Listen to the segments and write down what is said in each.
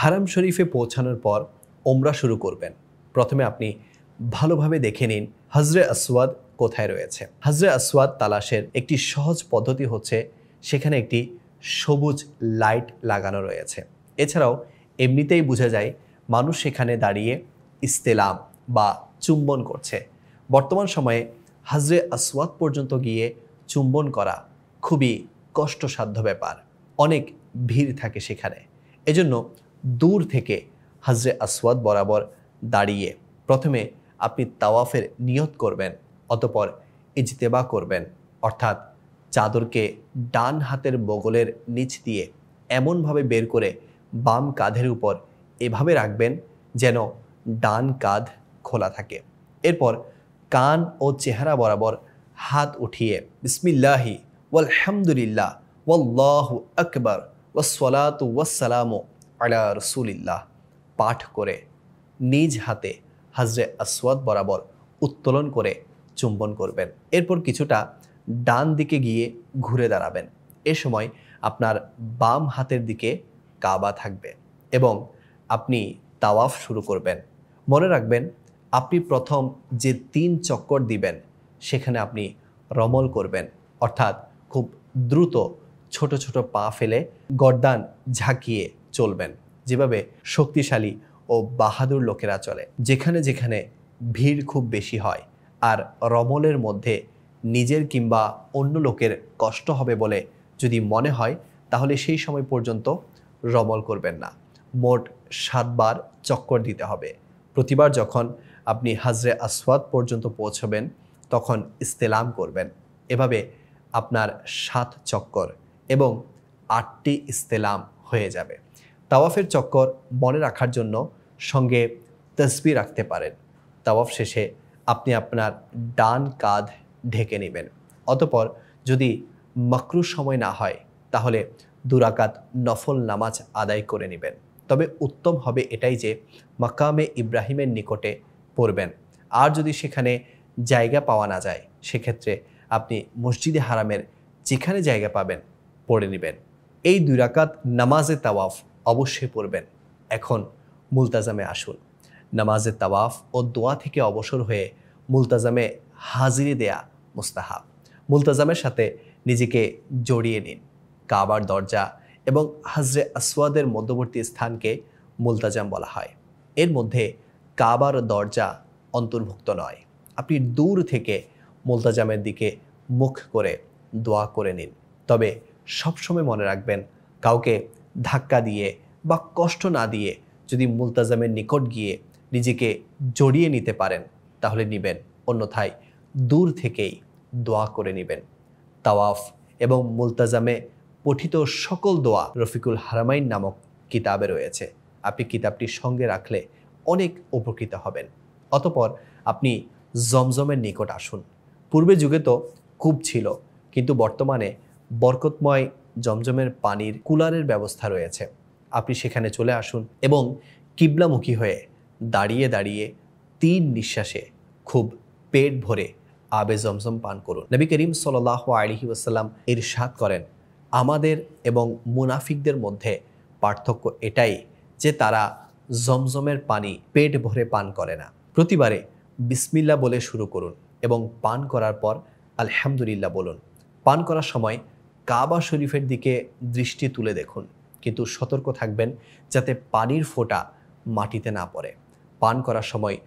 হারাম শরীফে পৌঁছানোর পর ওমরা শুরু করবেন। প্রথমে আপনি ভালোভাবে দেখে নিন হজরে আসওয়াদ কোথায় রয়েছে। হজরে আসওয়াদ তালাশের একটি সহজ পদ্ধতি হচ্ছে সেখানে একটি সবুজ লাইট লাগানো রয়েছে। এছাড়াও এমনিতেই বোঝা যায় মানুষ সেখানে দাঁড়িয়ে ইস্তেলাম বা চুম্বন করছে। বর্তমান সময়ে হজরে আসওয়াদ পর্যন্ত গিয়ে চুম্বন করা খুবই কষ্টসাধ্য ব্যাপার, অনেক ভিড় থাকে সেখানে। এজন্য দূর থেকে হজরে আসওয়াদ বরাবর দাঁড়িয়ে প্রথমে আপনি তাওয়াফের নিয়ত করবেন, অতঃপর ইজতেবা করবেন, অর্থাৎ চাদরকে ডান হাতের বগলের নিচ দিয়ে এমনভাবে বের করে বাম কাঁধের উপর এভাবে রাখবেন যেন ডান কাঁধ খোলা থাকে। এরপর কান ও চেহারা বরাবর হাত উঠিয়ে বিসমিল্লাহি ওয়ালহামদুলিল্লাহ ওয়াল্লাহু আকবার ওয়াসসালাতু ওয়াসসালামু আলা রাসূলিল্লাহ পাঠ করে নিজ হাতে হজরে আসওয়াদ বরাবর উত্তোলন করে চুম্বন করবেন। এরপর কিছুটা ডান দিকে গিয়ে ঘুরে দাঁড়াবেন। এ সময় আপনার বাম হাতের দিকে কাবা থাকবে এবং আপনি তাওয়াফ শুরু করবেন। মনে রাখবেন, আপনি প্রথম যে 3 চক্কর দিবেন সেখানে আপনি রমল করবেন, অর্থাৎ খুব দ্রুত ছোট ছোট পা ফেলে গর্দান ঝাঁকিয়ে চলবেন, যেভাবে শক্তিশালী ও বাহাদুর লোকেরা চলে। যেখানে যেখানে ভিড় খুব বেশি হয় আর রমলের মধ্যে নিজের কিংবা অন্য লোকের কষ্ট হবে বলে যদি মনে হয়, তাহলে সেই সময় পর্যন্ত রমল করবেন না। মোট 7 বার চক্কর দিতে হবে। প্রতিবার যখন আপনি হজরে আসওয়াদ পর্যন্ত পৌঁছবেন তখন ইস্তেলাম করবেন। এভাবে আপনার 7 চক্কর এবং 8টি ইস্তেলাম হয়ে যাবে। তাওয়াফের চক্কর মনে রাখার জন্য সঙ্গে তসবিহ রাখতে পারেন। তাওয়াফ শেষে আপনি আপনার ডান কাঁধ ঢেকে নেবেন। অতঃপর যদি মাকরুহ সময় না হয় তাহলে 2 রাকাত নফল নামাজ আদায় করে নেবেন। তবে উত্তম হবে এটাই যে মাকামে ইব্রাহিমের নিকটে পড়বেন। আর যদি সেখানে জায়গা পাওয়া না যায় সেক্ষেত্রে আপনি মসজিদে হারামের যেখানে জায়গা পাবেন পড়ে নেবেন। এই 2 রাকাত নামাজে তাওয়াফ অবশ্যই পড়বেন। এখন মুলতাজামে আসুন। নামাজে তাওয়াফ ও দোয়া থেকে অবসর হয়ে মুলতাজামে হাজিরি দেয়া মুস্তাহাব। মুলতাজামের সাথে নিজেকে জড়িয়ে নিন। কাবার দরজা এবং হজরে আসওয়াদের মধ্যবর্তী স্থানকে মুলতাজাম বলা হয়। এর মধ্যে কাবার দরজা অন্তর্ভুক্ত নয়। আপনি দূর থেকে মুলতাজামের দিকে মুখ করে দোয়া করে নিন। তবে সবসময় মনে রাখবেন, কাউকে ধাক্কা দিয়ে বা কষ্ট না দিয়ে যদি মুলতাজামের নিকট গিয়ে নিজেকে জড়িয়ে নিতে পারেন তাহলে নেবেন, অন্যথায় দূর থেকেই দোয়া করে নেবেন। তাওয়াফ এবং মুলতাজামে পঠিত সকল দোয়া রফিকুল হারামাইন নামক কিতাবে রয়েছে। আপনি কিতাবটি সঙ্গে রাখলে অনেক উপকৃত হবেন। অতঃপর আপনি জমজমের নিকট আসুন। পূর্বে যুগে তো কূপ ছিল, কিন্তু বর্তমানে বরকতময় জমজমের পানির কুলারের ব্যবস্থা রয়েছে। আপনি সেখানে চলে আসুন এবং কিবলামুখী হয়ে দাঁড়িয়ে দাঁড়িয়ে 3 নিঃশ্বাসে খুব পেট ভরে আবে জমজম পান করুন। নবী করিম সাল্লাল্লাহু আলাইহি ওয়াসাল্লাম ইরশাদ করেন, আমাদের এবং মুনাফিকদের মধ্যে পার্থক্য এটাই যে তারা জমজমের পানি পেট ভরে পান করে না। প্রতিবারে বিসমিল্লাহ বলে শুরু করুন এবং পান করার পর আলহামদুলিল্লাহ বলুন। পান করার সময় কাবা শরীফের দিকে দৃষ্টি তুলে দেখুন, কিন্তু সতর্ক থাকবেন যাতে পানির ফোঁটা মাটিতে না পড়ে। পান করার সময়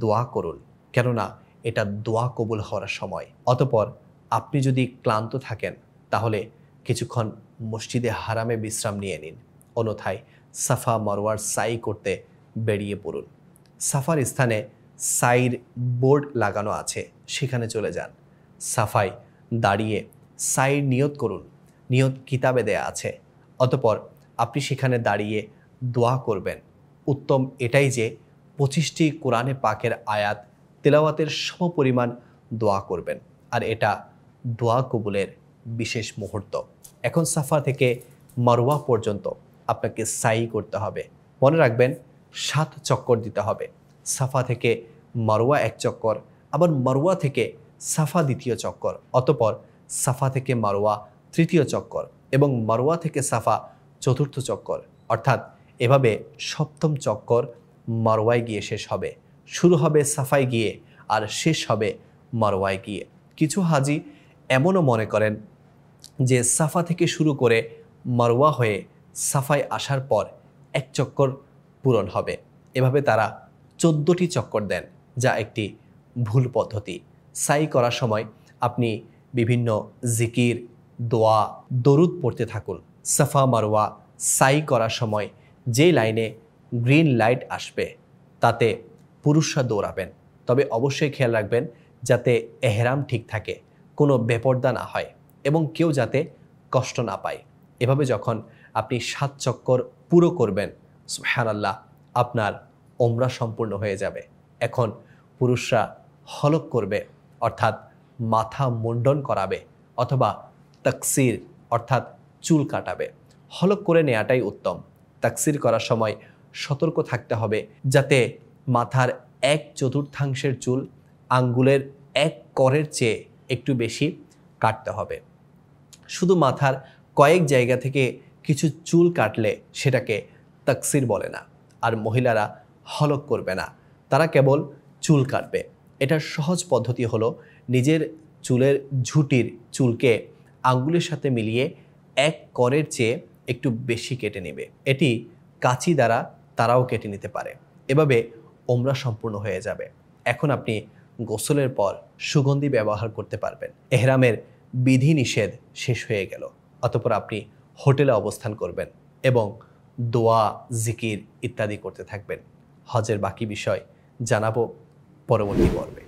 দোয়া করুন, কেননা এটা দোয়া কবুল হওয়ার সময়। অতঃপর আপনি যদি ক্লান্ত থাকেন তাহলে কিছুক্ষণ মসজিদে হারামে বিশ্রাম নিয়ে নিন, অন্যথায় সাফা মারওয়ার সাই করতে বেরিয়ে পড়ুন। সাফার স্থানে সাইর বোর্ড লাগানো আছে, সেখানে চলে যান। সাফায় দাঁড়িয়ে সাইর নিয়ত করুন, নিয়ত কিতাবে দেয়া আছে। অতঃপর আপনি সেখানে দাঁড়িয়ে দোয়া করবেন। উত্তম এটাই যে 25টি কোরআনে পাকের আয়াত তেলাওয়াতের সমপরিমাণ দোয়া করবেন, আর এটা দোয়া কবুলের বিশেষ মুহূর্ত। এখন সাফা থেকে মারওয়া পর্যন্ত আপনাকে সাই করতে হবে। মনে রাখবেন 7 চক্কর দিতে হবে। সাফা থেকে মারওয়া 1 চক্কর, আবার মারওয়া থেকে সাফা 2য় চক্কর, অতঃপর সাফা থেকে মারওয়া 3য় চক্কর এবং মারওয়া থেকে সাফা 4র্থ চক্কর। অর্থাৎ এভাবে সপ্তম চক্কর মারওয়ায় গিয়ে শেষ হবে। শুরু হবে সাফায় গিয়ে আর শেষ হবে মারওয়ায় গিয়ে। কিছু হাজি এমনও মনে করেন যে সাফা থেকে শুরু করে মারওয়া হয়ে সাফায় আসার পর এক চক্কর পূরণ হবে। এভাবে তারা 14টি চক্কর দেন, যা একটি ভুল পদ্ধতি। সাই করার সময় আপনি বিভিন্ন জিকির, দোয়া, দরুদ পড়তে থাকুন। সাফা মারওয়া সাই করার সময় যে লাইনে গ্রিন লাইট আসবে তাতে পুরুষরা দৌড়াবেন। তবে অবশ্যই খেয়াল রাখবেন যাতে এহরাম ঠিক থাকে, কোনো বেপরদা না হয় এবং কেউ যাতে কষ্ট না পায়। এভাবে যখন আপনি 7 চক্কর পুরো করবেন, সুবহানাল্লাহ, আপনার ওমরা সম্পূর্ণ হয়ে যাবে। এখন পুরুষরা হলক করবে, অর্থাৎ মাথা মুন্ডন করাবে, অথবা তাকসির অর্থাৎ চুল কাটাবে। হলক করে নেওয়াটাই উত্তম। তাকসির করার সময় সতর্ক থাকতে হবে যাতে মাথার 1/4 চুল আঙ্গুলের 1 করের চেয়ে একটু বেশি কাটতে হবে। শুধু মাথার কয়েক জায়গা থেকে কিছু চুল কাটলে সেটাকে তাকসির বলে না। আর মহিলারা হলক করবে না, তারা কেবল চুল কাটবে। এটার সহজ পদ্ধতি হলো নিজের চুলের ঝুঁটির চুলকে আঙ্গুলের সাথে মিলিয়ে 1 করের চেয়ে একটু বেশি কেটে নেবে। এটি কাঁচি দ্বারা তারাও কেটে নিতে পারে। এভাবে ওমরা সম্পূর্ণ হয়ে যাবে। এখন আপনি গোসলের পর সুগন্ধি ব্যবহার করতে পারবেন। এহরামের বিধিনিষেধ শেষ হয়ে গেল। অতঃপর আপনি হোটেলে অবস্থান করবেন এবং দোয়া, জিকির ইত্যাদি করতে থাকবেন। হজের বাকি বিষয় জানাবো পরবর্তী পর্বে।